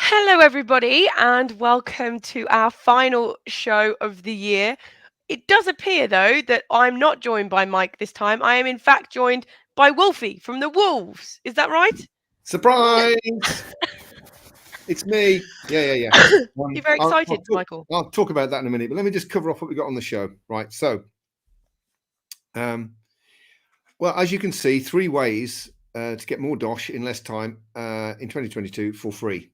Hello, everybody, and welcome to our final show of the year. It does appear, though, that I'm not joined by Mike this time. I am, in fact, joined by Wolfie from the Wolves. Is that right? Surprise! It's me. Yeah. You're very excited, Michael. I'll talk about that in a minute, but let me just cover off what we got on the show. Right. So, well, as you can see, 3 ways to get more dosh in less time in 2022 for free.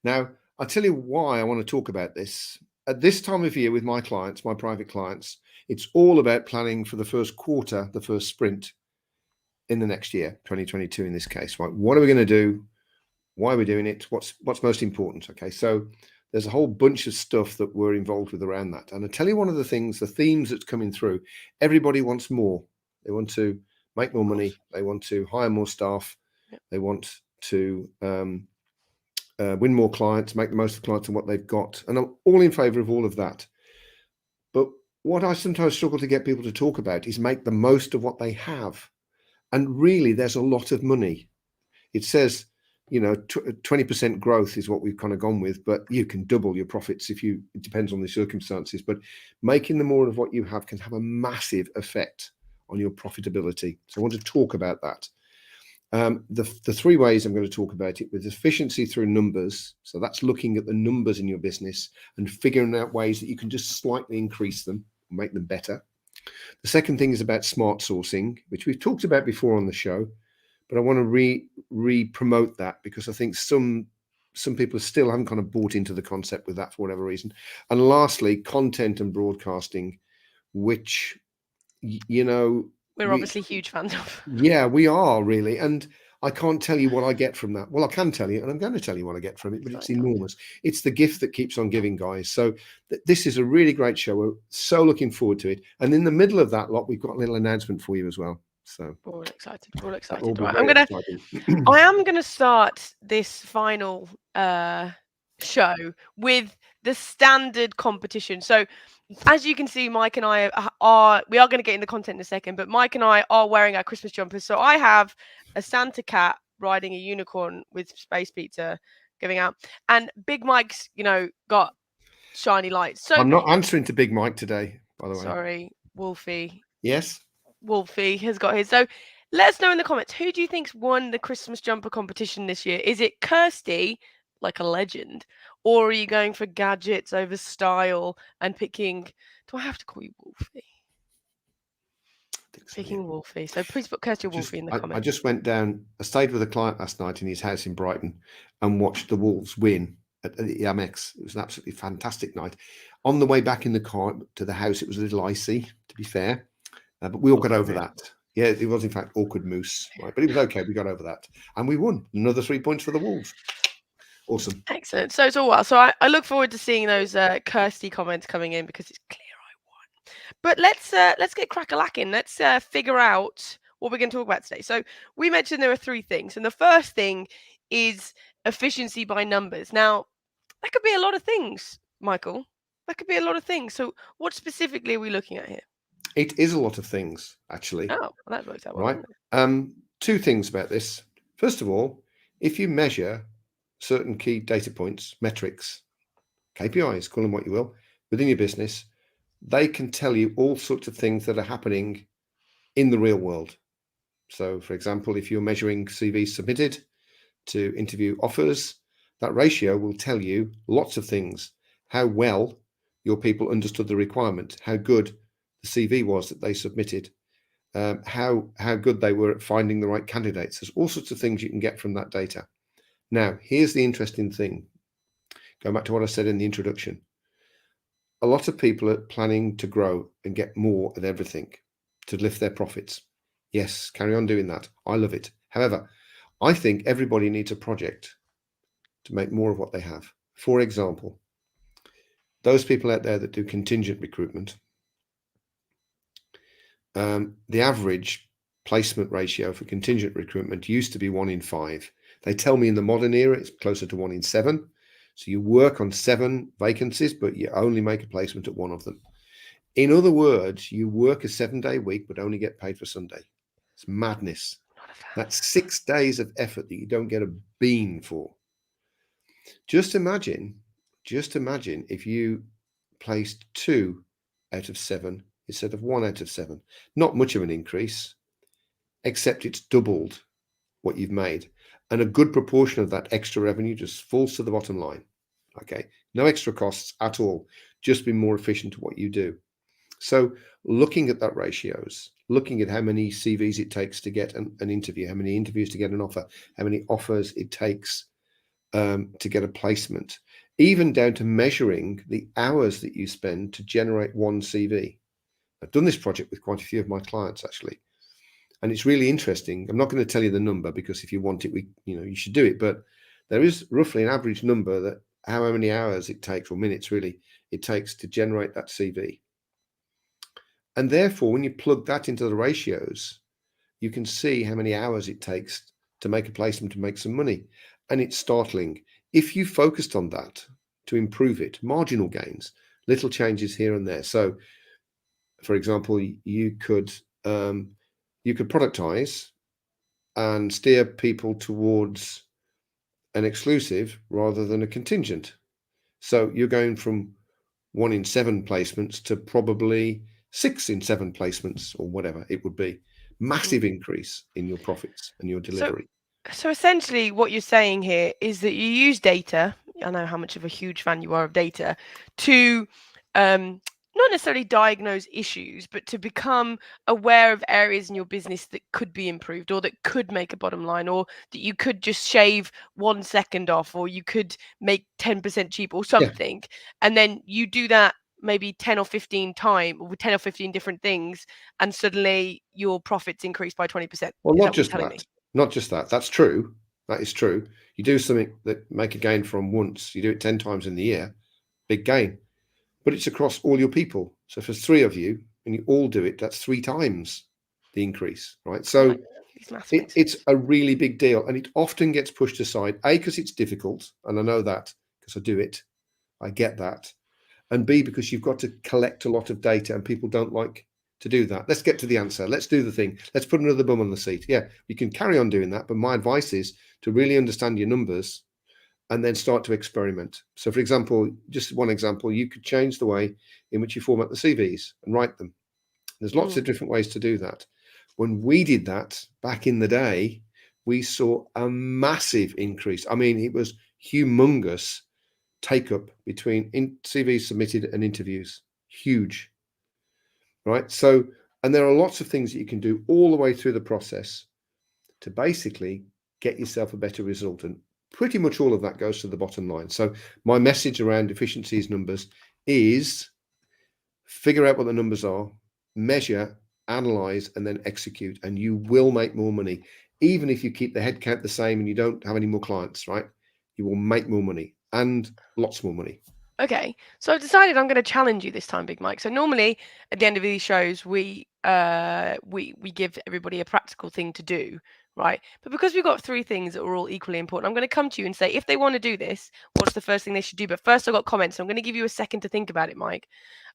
Now, I'll tell you why I want to talk about this. At this time of year with my clients, my private clients, it's all about planning for the first quarter, the first sprint in the next year, 2022 in this case. Right. What are we going to do? Why we're doing it, what's most important. Okay, so there's a whole bunch of stuff that we're involved with around that. And I tell you, one of the things, the themes that's coming through, everybody wants more. They want to make more money. They want to hire more staff. They want to win more clients, make the most of clients and what they've got. And I'm all in favor of all of that. But what I sometimes struggle to get people to talk about is make the most of what they have. And really, there's a lot of money. It says, 20% growth is what we've kind of gone with, but you can double your profits it depends on the circumstances. But making the more of what you have can have a massive effect on your profitability. So I want to talk about that. The 3 ways I'm going to talk about it with efficiency through numbers. So that's looking at the numbers in your business and figuring out ways that you can just slightly increase them, make them better. The second thing is about smart sourcing, which we've talked about before on the show. But I want to re-promote that because I think some people still haven't kind of bought into the concept with that for whatever reason. And lastly, content and broadcasting, which, we're obviously huge fans of. Yeah, we are really. And I can't tell you what I get from that. Well, I can tell you, and I'm going to tell you what I get from it, but it's enormous. It's the gift that keeps on giving, guys. So this is a really great show. We're so looking forward to it. And in the middle of that lot, we've got a little announcement for you as well. So we're all excited. Right, I am gonna start this final show with the standard competition. So as you can see, Mike and I we are going to get into content in a second, but Mike and I are wearing our Christmas jumpers. So I have a Santa cat riding a unicorn with space pizza giving out, and Big Mike's got shiny lights. So I'm not answering to Big Mike today, by the way. Sorry, Wolfie. Yes. Wolfie has got his. So let us know in the comments, who do you think's won the Christmas jumper competition this year? Is it Kirsty, like a legend, or are you going for gadgets over style and picking? Do I have to call you Wolfie? Picking Wolfie. So please put Kirsty or Wolfie in the comments. I just went down. I stayed with a client last night in his house in Brighton and watched the Wolves win at the Amex. It was an absolutely fantastic night. On the way back in the car to the house, it was a little icy, to be fair. But we all got over that. Yeah, it was in fact awkward moose, right? But it was okay. We got over that, and we won another 3 points for the Wolves. Awesome, excellent. So it's all well. So I look forward to seeing those Kirsty comments coming in because it's clear I won. But let's get crack-a-lacking. Let's figure out what we're going to talk about today. So we mentioned there are 3 things, and the first thing is efficiency by numbers. Now that could be a lot of things, Michael. That could be a lot of things. So what specifically are we looking at here? It is a lot of things, actually. Oh, well, that works out well. Right. 2 things about this. First of all, if you measure certain key data points, metrics, KPIs, call them what you will, within your business, they can tell you all sorts of things that are happening in the real world. So, for example, if you're measuring CVs submitted to interview offers, that ratio will tell you lots of things. How well your people understood the requirement, how good the CV was that they submitted, how good they were at finding the right candidates. There's all sorts of things you can get from that data. Now, here's the interesting thing. Going back to what I said in the introduction. A lot of people are planning to grow and get more at everything to lift their profits. Yes, carry on doing that. I love it. However, I think everybody needs a project to make more of what they have. For example, those people out there that do contingent recruitment, the average placement ratio for contingent recruitment used to be 1 in 5. They tell me in the modern era it's closer to 1 in 7. So you work on 7 vacancies, but you only make a placement at 1 of them. In other words, you work a 7-day week, but only get paid for Sunday. It's madness. That's 6 days of effort that you don't get a bean for. Just imagine if you placed 2 out of 7 instead of 1 out of 7. Not much of an increase, except it's doubled what you've made. And a good proportion of that extra revenue just falls to the bottom line. Okay, no extra costs at all, just be more efficient at what you do. So looking at that ratios, looking at how many CVs it takes to get an interview, how many interviews to get an offer, how many offers it takes to get a placement, even down to measuring the hours that you spend to generate one CV. I've done this project with quite a few of my clients actually, and it's really interesting. I'm not going to tell you the number because if you want it, you should do it. But there is roughly an average number that how many hours it takes, or minutes really, it takes to generate that CV. And therefore, when you plug that into the ratios, you can see how many hours it takes to make a placement to make some money. And it's startling. If you focused on that to improve it, marginal gains, little changes here and there. So, for example, you could productize and steer people towards an exclusive rather than a contingent. So you're going from 1 in 7 placements to probably 6 in 7 placements, or whatever it would be. Massive increase in your profits and your delivery. So essentially what you're saying here is that you use data, I know how much of a huge fan you are of data, to not necessarily diagnose issues, but to become aware of areas in your business that could be improved, or that could make a bottom line, or that you could just shave 1 second off, or you could make 10% cheap or something. Yeah. And then you do that maybe 10 or 15 times with 10 or 15 different things, and suddenly your profits increase by 20%. Well, not just that. Not just that. That's true. That is true. You do something that make a gain from once, you do it 10 times in the year, big gain. But it's across all your people. So if there's 3 of you and you all do it, that's 3 times the increase, right? So it's a really big deal, and it often gets pushed aside, A, because it's difficult, and I know that because I do it. I get that. And B, because you've got to collect a lot of data and people don't like to do that. Let's get to the answer. Let's do the thing. Let's put another bum on the seat. Yeah, you can carry on doing that. But my advice is to really understand your numbers and then start to experiment. So, for example, just one example, you could change the way in which you format the CVs and write them. There's lots of different ways to do that. When we did that back in the day, we saw a massive increase. I mean, it was humongous take up between CVs submitted and interviews. Huge, right? So, and there are lots of things that you can do all the way through the process to basically get yourself a better result. And pretty much all of that goes to the bottom line. So my message around efficiencies numbers is figure out what the numbers are, measure, analyze, and then execute, and you will make more money. Even if you keep the headcount the same and you don't have any more clients, right? You will make more money and lots more money. Okay, so I've decided I'm going to challenge you this time, Big Mike. So normally at the end of these shows, we give everybody a practical thing to do, right? But because we've got 3 things that are all equally important, I'm going to come to you and say, if they want to do this, what's the first thing they should do? But first, I've got comments. So I'm going to give you a second to think about it, Mike.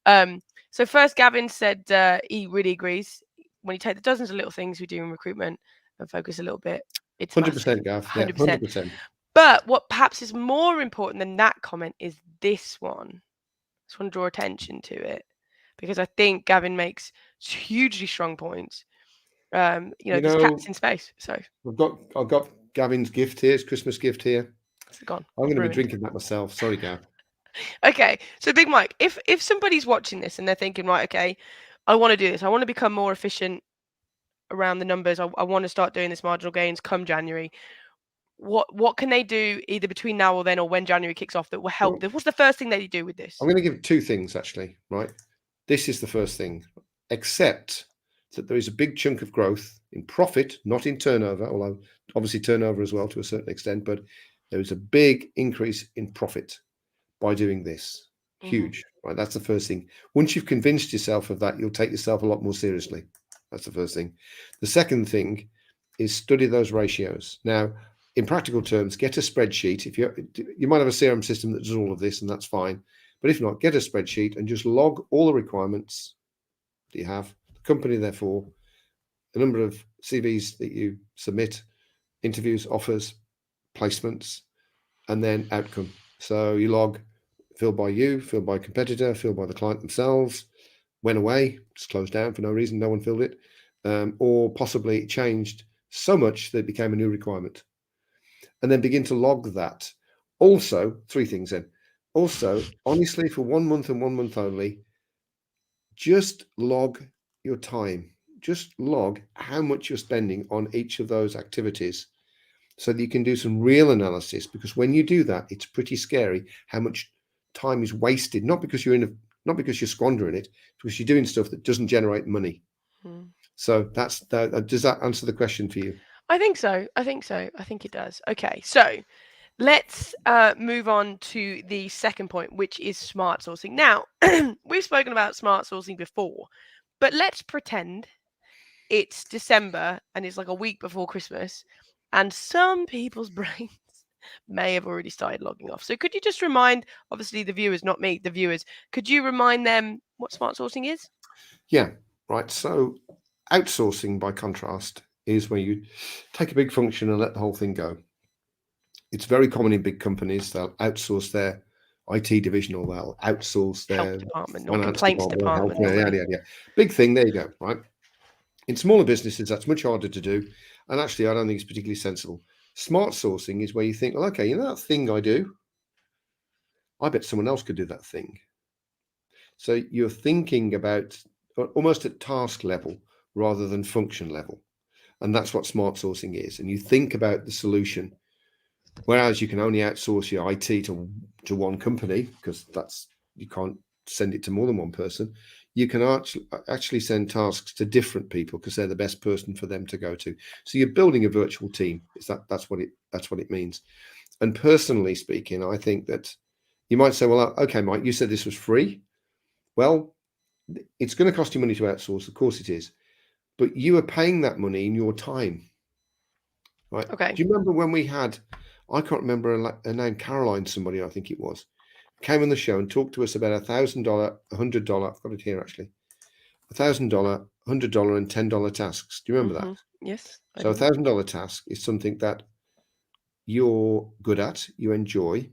So first, Gavin said he really agrees. When you take the dozens of little things we do in recruitment and focus a little bit, it's 100%, Gav. 100%. Yeah, 100%. But what perhaps is more important than that comment is this one. I just want to draw attention to it because I think Gavin makes hugely strong points. There's cats in space. So I've got Gavin's gift here. His Christmas gift here. It's gone. I'm going to be drinking that myself. Sorry, Gav. Okay, so Big Mike, if somebody's watching this and they're thinking, right, okay, I want to do this. I want to become more efficient around the numbers. I want to start doing this marginal gains come January. What can they do either between now or then, or when January kicks off, that will help them? What's the first thing that you do with this? I'm going to give 2 things actually, right? This is the first thing. Accept that there is a big chunk of growth in profit, not in turnover, although obviously turnover as well to a certain extent, but there is a big increase in profit by doing this. Huge, right? That's the first thing. Once you've convinced yourself of that, you'll take yourself a lot more seriously. That's the first thing. The second thing is study those ratios. Now, in practical terms, get a spreadsheet. If you might have a CRM system that does all of this, and that's fine. But if not, get a spreadsheet and just log all the requirements that you have, the company therefore, the number of CVs that you submit, interviews, offers, placements, and then outcome. So you log filled by you, filled by competitor, filled by the client themselves, went away, just closed down for no reason, no one filled it, or possibly it changed so much that it became a new requirement. And then begin to log that. Also, 3 things then. Also, honestly, for 1 month and 1 month only, just log your time. Just log how much you're spending on each of those activities so that you can do some real analysis, because when you do that, it's pretty scary how much time is wasted, not because you're squandering it, because you're doing stuff that doesn't generate money. So that's that. Does that answer the question for you? I think so. I think it does. Okay, so let's move on to the second point, which is smart sourcing. Now, we've spoken about smart sourcing before, but let's pretend it's December and it's like a week before Christmas, and some people's brains may have already started logging off. So could you just remind, obviously the viewers, not me, the viewers, could you remind them what smart sourcing is? Yeah, right. So outsourcing, by contrast, is where you take a big function and let the whole thing go. It's very common in big companies. They'll outsource their IT division, or they'll outsource their Health department or finance complaints department. department. Yeah. Big thing. There you go. Right. In smaller businesses, that's much harder to do. And actually, I don't think it's particularly sensible. Smart sourcing is where you think, well, okay, you know that thing I do? I bet someone else could do that thing. So you're thinking about almost at task level rather than function level. And that's what smart sourcing is. And you think about the solution, whereas you can only outsource your IT to one company, because you can't send it to more than one person. You can actually send tasks to different people because they're the best person for them to go to. So you're building a virtual team. That's what it means. And personally speaking, I think that you might say, well, okay, Mike, you said this was free. Well, it's going to cost you money to outsource. Of course it is. But you are paying that money in your time. Right? Okay. Do you remember when we had, I can't remember her name, Caroline, somebody, I think it was, came on the show and talked to us about $1,000, $100, I've got it here actually, $1,000, $100 and $10 tasks. Do you remember that? Yes. So $1,000 task is something that you're good at, you enjoy,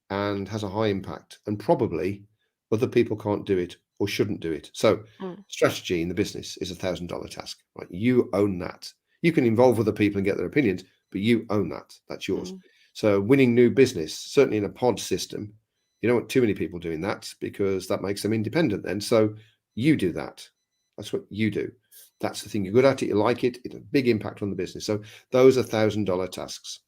and has a high impact, and probably other people can't do it or shouldn't do it. So strategy in the business is $1,000 task, right? You own that. You can involve other people and get their opinions, but you own that. That's yours. So winning new business, certainly in a pod system, you don't want too many people doing that because that makes them independent then. So you do that. That's what you do. That's the thing. You're good at it. You like it. It's a big impact on the business. So those are $1,000 tasks.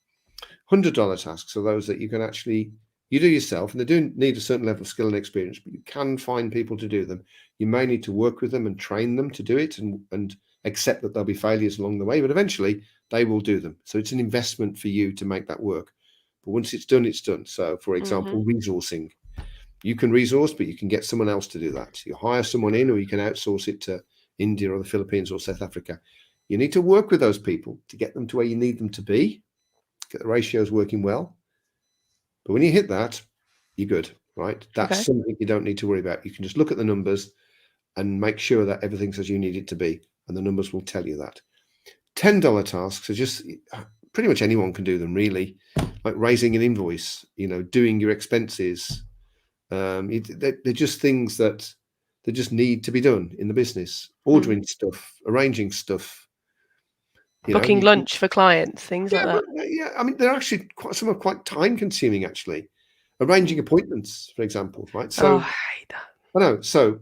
$100 tasks are those that you can actually, you do yourself, and they do need a certain level of skill and experience, but you can find people to do them. You may need to work with them and train them to do it and accept that there'll be failures along the way, but eventually they will do them. So it's an investment for you to make that work. But once it's done, it's done. So for example, resourcing. You can resource, but you can get someone else to do that. You hire someone in, or you can outsource it to India or the Philippines or South Africa. You need to work with those people to get them to where you need them to be, get the ratios working well. But when you hit that, you're good, right? That's something you don't need to worry about. You can just look at the numbers and make sure that everything's as you need it to be, and the numbers will tell you that. $10 tasks are just pretty much anyone can do them, really, like raising an invoice, doing your expenses. They're just things that they just need to be done in the business. Ordering stuff, arranging stuff, booking lunch for clients, things like that. Yeah, I mean, they're actually some are quite time consuming, actually. Arranging appointments, for example, right? So, I hate that. I know. So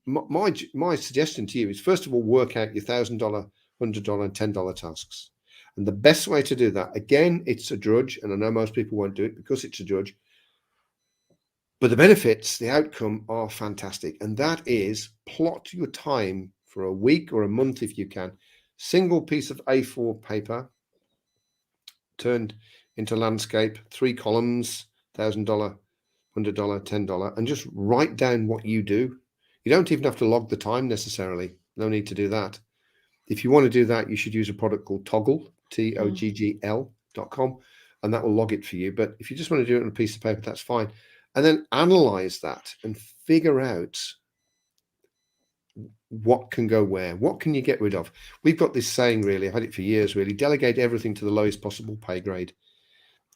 my suggestion to you is, first of all, work out your $1,000, $100, and $10 tasks. And the best way to do that, again, it's a drudge, and I know most people won't do it because it's a drudge. But the benefits, the outcome are fantastic. And that is plot your time for a week or a month if you can. Single piece of A4 paper turned into landscape, 3 columns, $1,000, $100, $10, and just write down what you do. You don't even have to log the time necessarily. No need to do that. If you want to do that, you should use a product called Toggle, TOGGL.com, and that will log it for you. But if you just want to do it on a piece of paper, that's fine. And then analyze that and figure out what can go where. What can you get rid of? We've got this saying, really, I've had it for years, really: delegate everything to the lowest possible pay grade.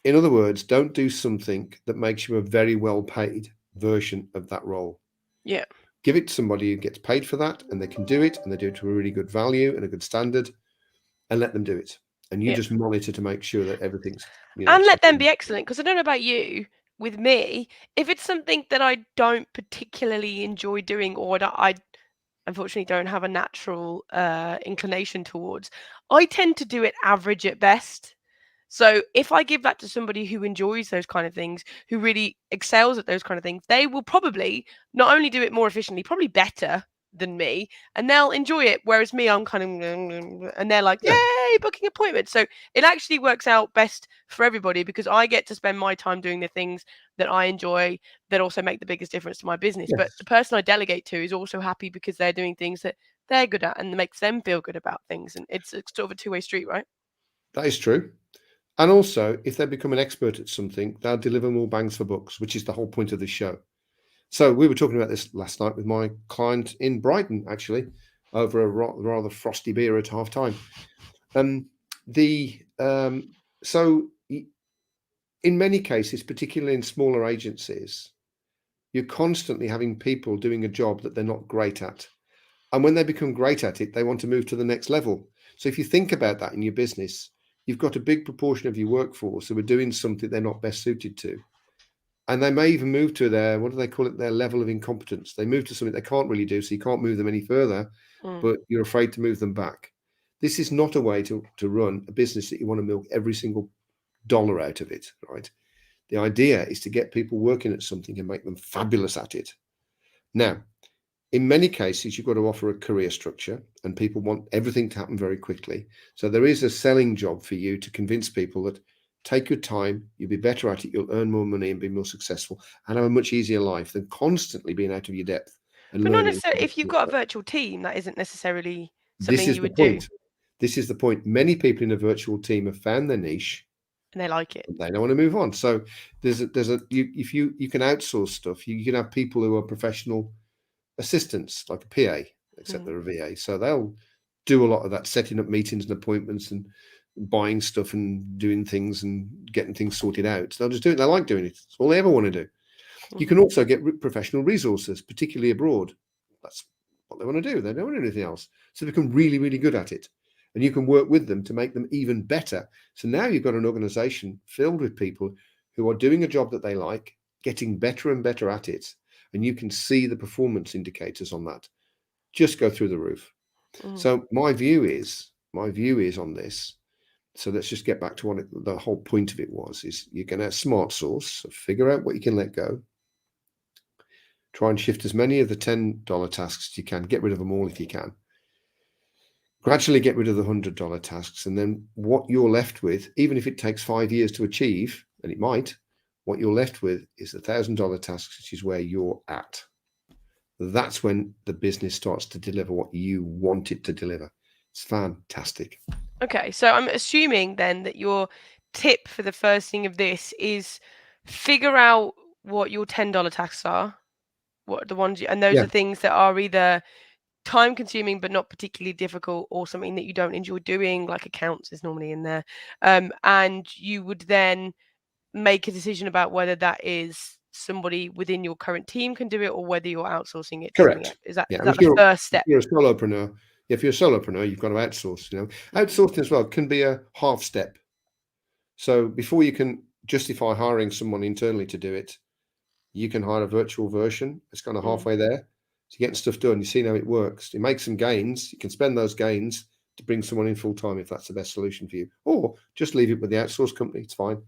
In other words, don't do something that makes you a very well paid version of that role. Yeah. Give it to somebody who gets paid for that and they can do it and they do it to a really good value and a good standard, and let them do it. And you just monitor to make sure that everything's, and let them be excellent. Because I don't know about you, with me, if it's something that I don't particularly enjoy doing, or I unfortunately don't have a natural inclination towards, I tend to do it average at best. So if I give that to somebody who enjoys those kind of things, who really excels at those kind of things, they will probably not only do it more efficiently, probably better than me, and they'll enjoy it. Whereas me, I'm kind of, and they're like, yay, booking appointments. So it actually works out best for everybody because I get to spend my time doing the things that I enjoy that also make the biggest difference to my business. Yes. But the person I delegate to is also happy because they're doing things that they're good at and makes them feel good about things. And it's sort of a two-way street, right? That is true. And also, if they become an expert at something, they'll deliver more bangs for bucks, which is the whole point of this show. So we were talking about this last night with my client in Brighton, actually, over a rather frosty beer at half time. So in many cases, particularly in smaller agencies, you're constantly having people doing a job that they're not great at. And when they become great at it, they want to move to the next level. So if you think about that in your business, you've got a big proportion of your workforce who are doing something they're not best suited to. And they may even move to their, what do they call it, their level of incompetence. They move to something they can't really do, so you can't move them any further, but you're afraid to move them back. This is not a way to run a business that you want to milk every single dollar out of it, right? The idea is to get people working at something and make them fabulous at it. Now, in many cases, you've got to offer a career structure and people want everything to happen very quickly. So there is a selling job for you to convince people that take your time, you'll be better at it, you'll earn more money and be more successful and have a much easier life than constantly being out of your depth and but learning. not necessarily, if you've got a virtual team, that isn't necessarily something This is you the would point. do. This is the point. Many people in a virtual team have found their niche and they like it. They don't want to move on. So if you can outsource stuff, you can have people who are professional assistants, like a PA, except they're a VA. So they'll do a lot of that, setting up meetings and appointments and buying stuff and doing things and getting things sorted out. So they'll just do it. They like doing it. It's all they ever want to do. You can also get professional resources, particularly abroad. That's what they want to do. They don't want anything else. So they become really, really good at it. And you can work with them to make them even better. So now you've got an organization filled with people who are doing a job that they like, getting better and better at it. And you can see the performance indicators on that just go through the roof. So my view is on this. So let's just get back to what the whole point of it was, is you can have Smartsource, so figure out what you can let go. Try and shift as many of the $10 tasks as you can. Get rid of them all if you can. Gradually get rid of the $100 tasks. And then what you're left with, even if it takes 5 years to achieve, and it might, what you're left with is the $1,000 tasks, which is where you're at. That's when the business starts to deliver what you want it to deliver. It's fantastic. Okay, so I'm assuming then that your tip for the first thing of this is figure out what your $10 tasks are, what the ones and those are things that are either time consuming but not particularly difficult, or something that you don't enjoy doing, like accounts is normally in there. And you would then make a decision about whether that is somebody within your current team can do it or whether you're outsourcing it. Correct. Is that If the first step? If you're a solopreneur, you've got to outsource. Outsourcing as well can be a half step. So before you can justify hiring someone internally to do it, you can hire a virtual version. It's kind of halfway there. So you're getting stuff done. You see how it works. It makes some gains. You can spend those gains to bring someone in full time if that's the best solution for you, or just leave it with the outsource company. It's fine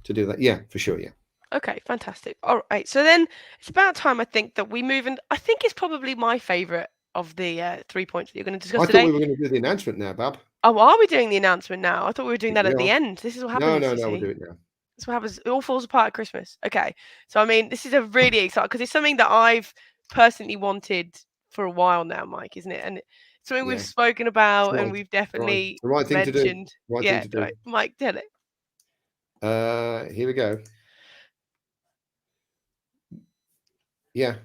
to do that. Yeah, for sure. Yeah. Okay, fantastic. All right, so then it's about time, I think, that we move, and I think it's probably my favourite of the 3 points that you're going to discuss today. I thought we were going to do the announcement now, Bab. Oh, are we doing the announcement now? I thought we were doing that at the end. This is what happens. No, we'll do it now. That's what happens. It all falls apart at Christmas. Okay, so I mean, this is a really exciting, because it's something that I've personally wanted for a while now, Mike, isn't it? And it's something we've spoken about, and we've definitely the right thing mentioned. To do. Thing to do. Right. Mike, tell it. Here we go. Yeah.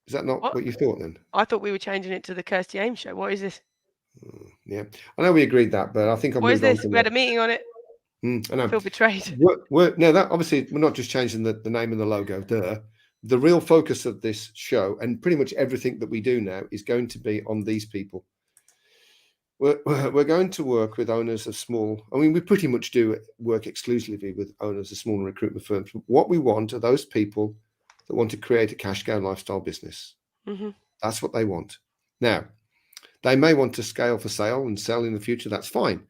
Is that not what you thought then? I thought we were changing it to the Kirsty Ames Show. What is this? Yeah, I know we agreed that, but I think I've moved on to we had a meeting on it. I know. I feel betrayed. No, that obviously we're not just changing the name and the logo. The real focus of this show and pretty much everything that we do now is going to be on these people. We're going to work with owners of small. I mean, we pretty much do work exclusively with owners of small recruitment firms. What we want are those people that want to create a cash cow lifestyle business. Mm-hmm. That's what they want. Now, they may want to scale for sale and sell in the future. That's fine.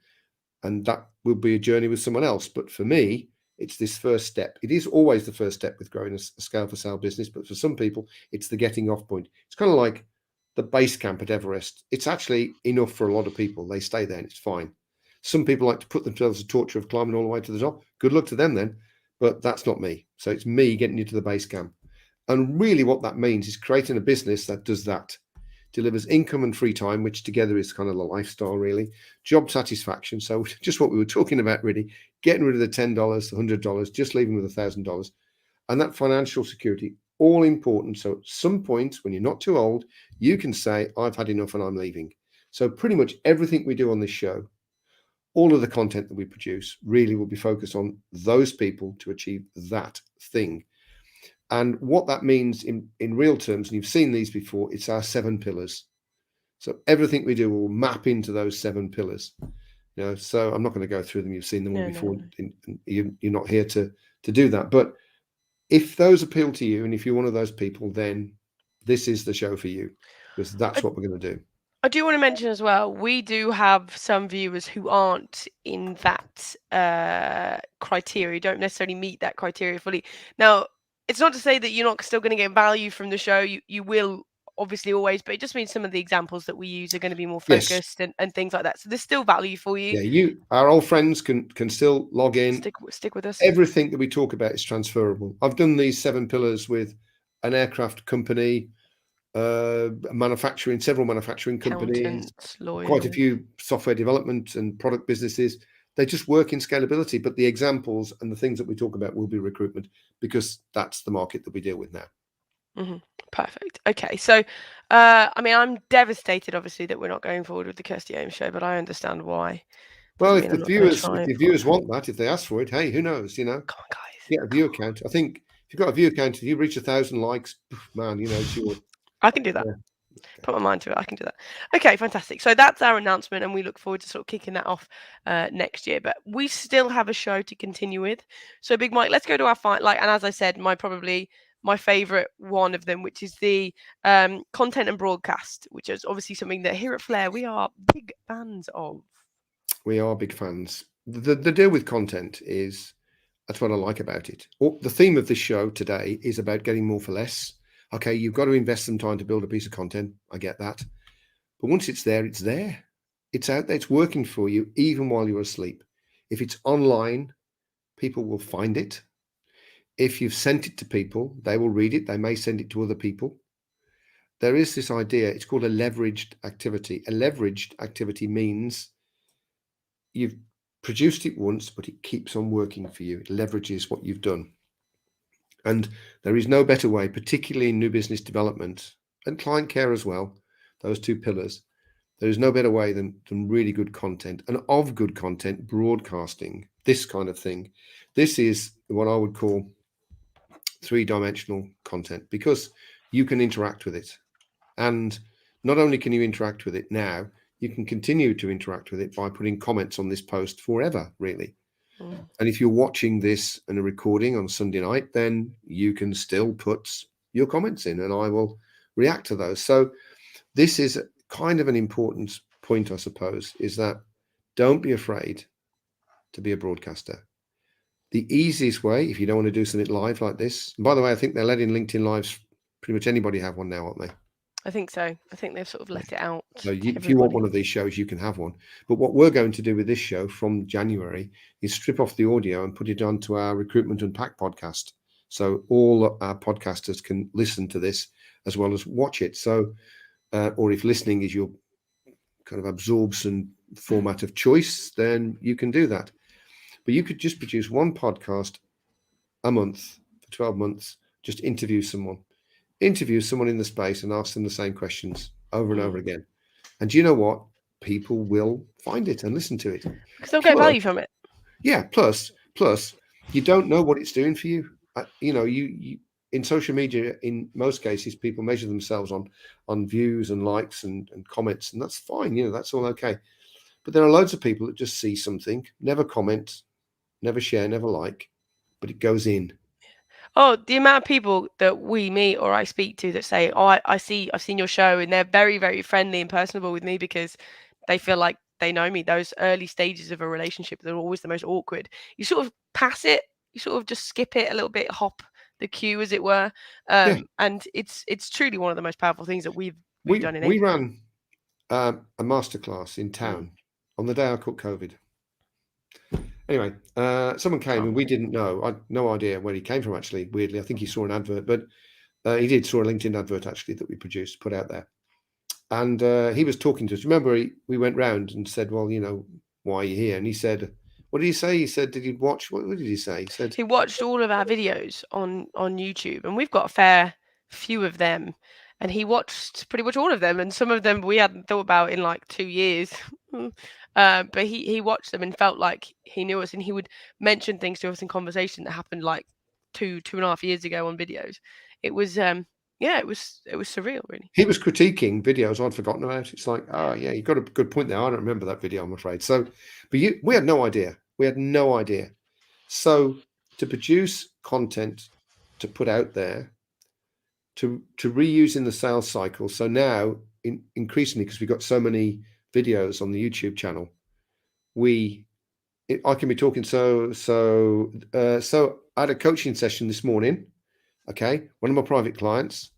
And that will be a journey with someone else. But for me, it's this first step. It is always the first step with growing a scale for sale business. But for some people, it's the getting off point. It's kind of like the base camp at Everest. It's actually enough for a lot of people. They stay there and it's fine. Some people like to put themselves to the torture of climbing all the way to the top. Good luck to them then. But that's not me. So it's me getting you to the base camp. And really what that means is creating a business that does that. Delivers income and free time, which together is kind of the lifestyle, really. Job satisfaction. So just what we were talking about, really. Getting rid of the $10, the $100, just leaving with $1,000. And that financial security, all important. So at some point, when you're not too old, you can say, I've had enough and I'm leaving. So pretty much everything we do on this show, all of the content that we produce really will be focused on those people to achieve that thing. And what that means in real terms, and you've seen these before, it's our 7 pillars. So everything we do will map into those 7 pillars. So I'm not going to go through them. You've seen them all before. No. You're not here to do that. But if those appeal to you, and if you're one of those people, then this is the show for you, because that's what we're going to do. I do want to mention as well, we do have some viewers who aren't in that criteria, don't necessarily meet that criteria fully. Now, it's not to say that you're not still going to get value from the show. You will obviously always, but it just means some of the examples that we use are going to be more focused and things like that. So there's still value for you. Yeah, our old friends can still log in. Stick with us. Everything that we talk about is transferable. I've done these 7 pillars with an aircraft company, several manufacturing companies, quite a few software development and product businesses. They just work in scalability, but the examples and the things that we talk about will be recruitment, because that's the market that we deal with now. Mm-hmm. Perfect. Okay, so I mean, I'm devastated, obviously, that we're not going forward with the Kirsty Ames Show, but I understand why. Well, if the viewers want that, if they ask for it, hey, who knows? Come on, guys. Get a view account. I think if you've got a view account, if you reach 1,000 likes, man, it's your. I can do that. Yeah. Put my mind to it. I can do that. Okay, fantastic. So that's our announcement, and we look forward to sort of kicking that off next year. But we still have a show to continue with. So, Big Mike, let's go to our and as I said, probably my favorite one of them, which is the content and broadcast, which is obviously something that here at Flair we are big fans of. We are big fans. The deal with content is, that's what I like about it. The theme of this show today is about getting more for less. Okay, you've got to invest some time to build a piece of content. I get that. But once it's there, it's there. It's out there. It's working for you, even while you're asleep. If it's online, people will find it. If you've sent it to people, they will read it. They may send it to other people. There is this idea. It's called a leveraged activity. A leveraged activity means you've produced it once, but it keeps on working for you. It leverages what you've done. And there is no better way, particularly in new business development and client care as well, those 2 pillars. There is no better way than really good content, and of good content, broadcasting, this kind of thing. This is what I would call 3-dimensional content, because you can interact with it. And not only can you interact with it now, you can continue to interact with it by putting comments on this post forever, really. And if you're watching this and a recording on Sunday night, then you can still put your comments in and I will react to those. So this is kind of an important point, I suppose, is that don't be afraid to be a broadcaster. The easiest way, if you don't want to do something live like this, and by the way, I think they're letting LinkedIn Lives, pretty much anybody have one now, aren't they? I think so. I think they've sort of let it out. So if you want one of these shows, you can have one. But what we're going to do with this show from January is strip off the audio and put it onto our Recruitment Unpacked podcast. So all our podcasters can listen to this as well as watch it. So, or if listening is your kind of absorption format of choice, then you can do that. But you could just produce one podcast a month for 12 months, just interview someone in the space and ask them the same questions over and over again. And do you know what? People will find it and listen to it. Because they'll get value from it. Yeah. Plus, you don't know what it's doing for you. You in social media, in most cases, people measure themselves on views and likes and comments, and that's fine. That's all okay. But there are loads of people that just see something, never comment, never share, never like, but it goes in. Oh, the amount of people that we meet or I speak to that say, "Oh, I've seen your show," and they're very, very friendly and personable with me because they feel like they know me. Those early stages of a relationship, they're always the most awkward. You sort of pass it, you sort of just skip it a little bit, hop the queue, as it were. Yeah. And it's truly one of the most powerful things that we've done in We ages. ran a masterclass in town on the day I caught COVID. Anyway, someone came and we didn't know. I had no idea where he came from, actually, weirdly. I think he saw an advert, but he saw a LinkedIn advert, actually, that we produced, put out there. And he was talking to us. Remember, we went round and said, well, why are you here? And he said, what did he say? He said, did he watch? What did he say? He said, He watched all of our videos on YouTube, and we've got a fair few of them. And he watched pretty much all of them, and some of them we hadn't thought about in like 2 years. But he watched them and felt like he knew us, and he would mention things to us in conversation that happened like 2.5 years ago on videos. It was it was surreal, really. He was critiquing videos I'd forgotten about. It's like, oh yeah, you got a good point there. I don't remember that video, I'm afraid. So, but we had no idea. We had no idea. So to produce content to put out there, to reuse in the sales cycle. So now, increasingly, because we've got so many videos on the YouTube channel, I can be talking. So I had a coaching session this morning. Okay, one of my private clients,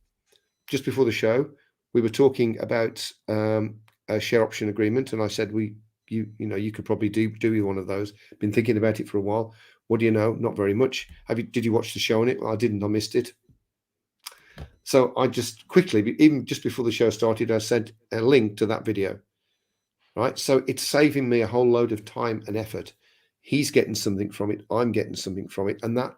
just before the show, we were talking about a share option agreement, and I said, you could probably do one of those. Been thinking about it for a while. What do you know? Not very much. Did you watch the show on it? Well, I didn't. I missed it. So I just quickly, even just before the show started, I sent a link to that video. Right. So it's saving me a whole load of time and effort. He's getting something from it. I'm getting something from it. And that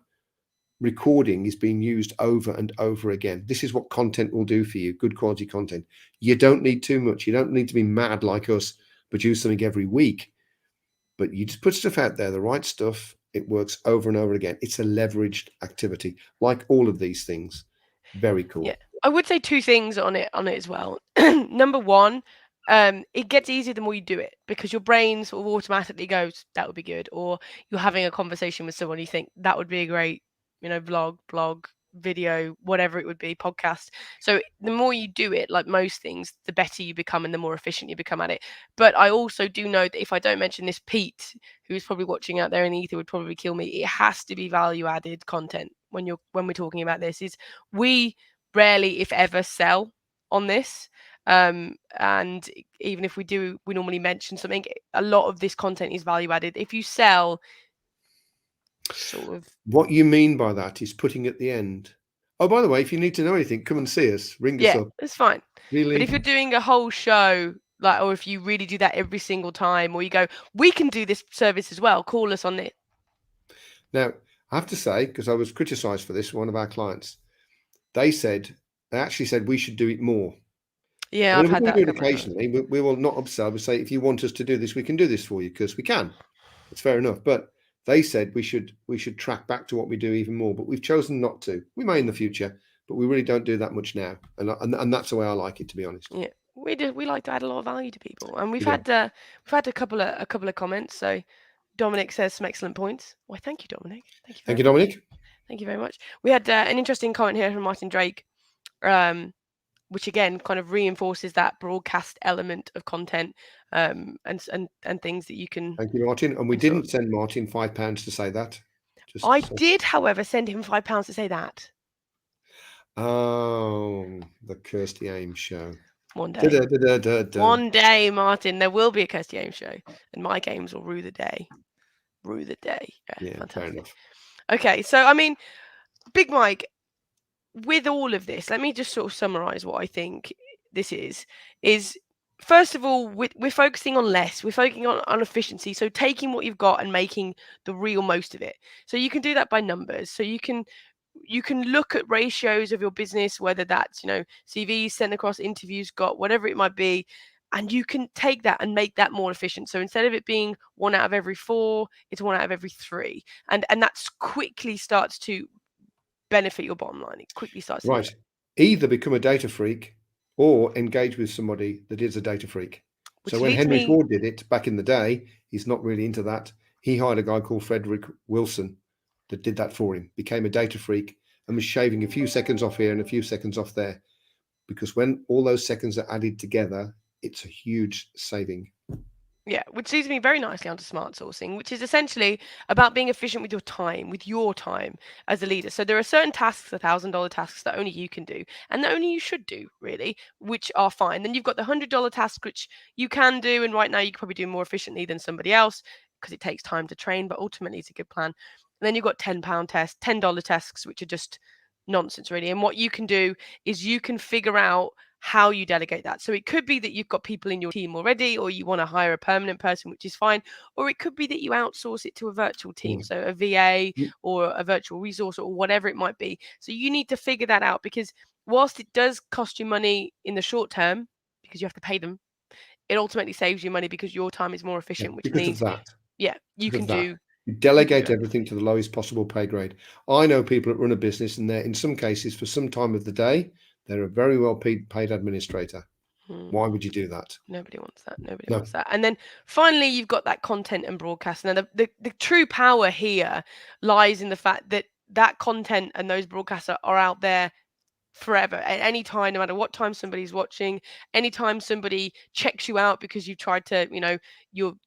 recording is being used over and over again. This is what content will do for you. Good quality content. You don't need too much. You don't need to be mad like us, produce something every week, but you just put stuff out there, the right stuff. It works over and over again. It's a leveraged activity, like all of these things. Very cool. Yeah, I would say 2 things on it as well. Number 1, it gets easier the more you do it, because your brain sort of automatically goes, that would be good. Or you're having a conversation with someone, you think that would be a great, blog, video, whatever it would be, podcast. So the more you do it, like most things, the better you become and the more efficient you become at it. But I also do know that if I don't mention this, Pete, who's probably watching out there in the ether, would probably kill me. It has to be value added content when we're talking about this. Is we rarely, if ever, sell on this. And even if we do, we normally mention something. A lot of this content is value added. If you sell, sort of. What you mean by that is putting at the end, oh, by the way, if you need to know anything, come and see us, ring us up. It's fine. Really? But if you're doing a whole show, like, or if you really do that every single time, or you go, we can do this service as well, call us on it. Now, I have to say, because I was criticized for this, one of our clients, they actually said we should do it more. Yeah, I've had that occasionally. We will not upsell. We say, if you want us to do this, we can do this for you, because we can. It's fair enough. But they said we should track back to what we do even more, but we've chosen not to. We may in the future, but we really don't do that much now, and that's the way I like it, to be honest. Yeah, we like to add a lot of value to people, and we've had a couple of comments. So Dominic says some excellent points. Why, thank you, Dominic. Thank you, Dominic. Thank you very much. We had an interesting comment here from Martin Drake, which again kind of reinforces that broadcast element of content, and things that you can. Thank you, Martin. And we didn't send Martin £5 to say that. I did, however, send him £5 to say that. Oh, the Kirsty Ames Show. One day. One day, Martin, there will be a Kirsty Ames Show, and Mike Ames will rue the day. Yeah, fantastic. Fair enough. Okay, so I mean, Big Mike, with all of this, let me just sort of summarize what I think this is first of all, we're focusing on less. We're focusing on efficiency. So taking what you've got and making the real most of it. So you can do that by numbers. So you can look at ratios of your business, whether that's, CVs sent across, interviews got, whatever it might be, And you can take that and make that more efficient. So instead of it being 1 out of every 4, it's 1 out of every 3. And that's quickly starts to benefit your bottom line. It quickly starts to Right. Either become a data freak or engage with somebody that is a data freak. Which So when leads Henry me- Ford did it back in the day, he's not really into that. He hired a guy called Frederick Wilson that did that for him, became a data freak, and was shaving a few seconds off here and a few seconds off there. Because when all those seconds are added together, it's a huge saving. Yeah, which leads me very nicely onto smart sourcing, which is essentially about being efficient with your time as a leader. So there are certain tasks, $1,000 tasks that only you can do, and that only you should do, really, which are fine. Then you've got the $100 task, which you can do, and right now you can probably do more efficiently than somebody else because it takes time to train, but ultimately it's a good plan. And then you've got £10 tests, $10 tasks, which are just nonsense, really. And what you can do is you can figure out how you delegate that. So it could be that you've got people in your team already, or you want to hire a permanent person, which is fine. Or it could be that you outsource it to a virtual team, so a VA or a virtual resource or whatever it might be. So you need to figure that out, because whilst it does cost you money in the short term, because you have to pay them, it ultimately saves you money because your time is more efficient, which because means, of that. you can do. You delegate everything to the lowest possible pay grade. I know people that run a business, and they're, in some cases, for some time of the day, they're a very well paid administrator. Why would you do that? Nobody wants that. Nobody wants that. And then finally, you've got that content and broadcast. Now, the true power here lies in the fact that that content and those broadcasts are out there forever, at any time, no matter what time somebody's watching, anytime somebody checks you out because you've tried to,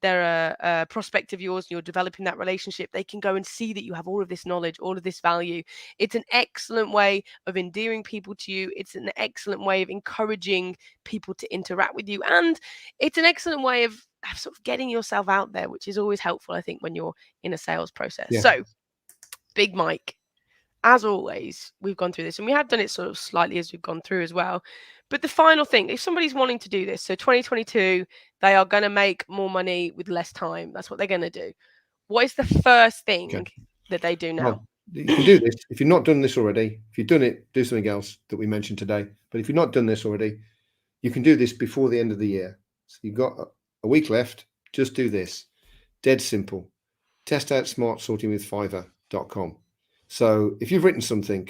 they're a prospect of yours and you're developing that relationship, they can go and see that you have all of this knowledge, all of this value. It's an excellent way of endearing people to you. It's an excellent way of encouraging people to interact with you. And it's an excellent way of sort of getting yourself out there, which is always helpful, I think, when you're in a sales process. Yeah. So, Big Mike, as always, we've gone through this, and we have done it sort of slightly as we've gone through as well. But the final thing, if somebody's wanting to do this, so 2022, they are going to make more money with less time. That's what they're going to do. What is the first thing that they do now? Well, you can do this. If you've not done this already, if you've done it, do something else that we mentioned today. But if you've not done this already, you can do this before the end of the year. So you've got a week left. Just do this. Dead simple. Test out smart sorting with Fiverr.com. So if you've written something,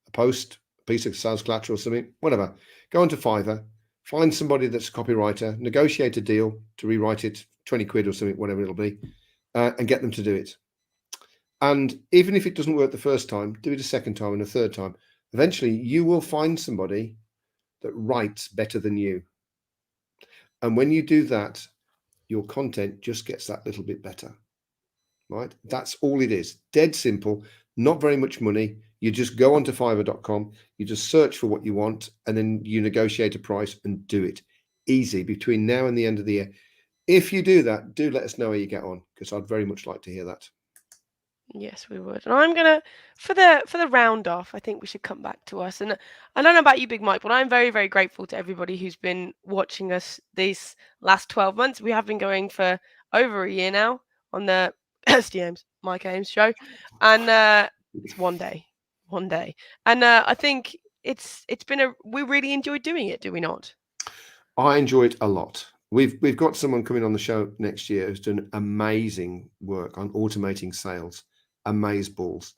a post, a piece of sales collateral or something, whatever, go onto Fiverr, find somebody that's a copywriter, negotiate a deal to rewrite it, 20 quid or something, whatever it'll be, and get them to do it. And even if it doesn't work the first time, do it a second time and a third time. Eventually, you will find somebody that writes better than you. And when you do that, your content just gets that little bit better, right? That's all it is. Dead simple, not very much money. You just go onto Fiverr.com, you just search for what you want, and then you negotiate a price and do it. Easy between now and the end of the year. If you do that, do let us know how you get on, because I'd very much like to hear that. Yes, we would. And I'm gonna, for the round off, I think we should come back to us. And I don't know about you, Big Mike, but I'm very, very grateful to everybody who's been watching us these last 12 months. We have been going for over a year now on the SDM's Mike Ames Show, and it's one day. And I think it's been we really enjoyed doing it, do we not? I enjoy it a lot. We've got someone coming on the show next year who's done amazing work on automating sales. Amaze balls.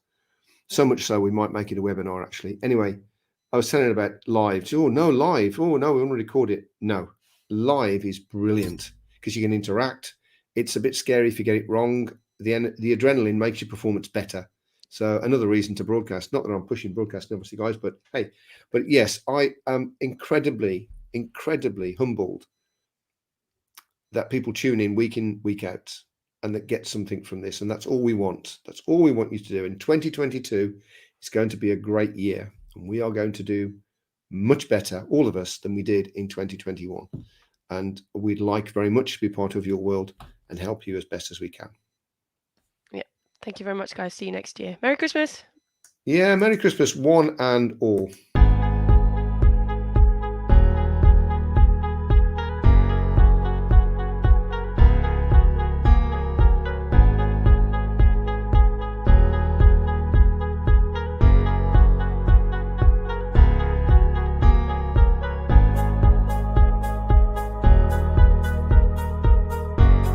So much so we might make it a webinar, actually. Anyway, I was telling about live. Oh, no, live. Oh, no, we want to record it. No, live is brilliant because you can interact. It's a bit scary if you get it wrong. The adrenaline makes your performance better. So another reason to broadcast. Not that I'm pushing broadcasting, obviously, guys, but hey, but yes, I am incredibly humbled that people tune in, week out, and that get something from this. And that's all we want. That's all we want you to do. In 2022, it's going to be a great year. And we are going to do much better, all of us, than we did in 2021. And we'd like very much to be part of your world and help you as best as we can. Yeah. Thank you very much, guys. See you next year. Merry Christmas. Yeah, Merry Christmas, one and all.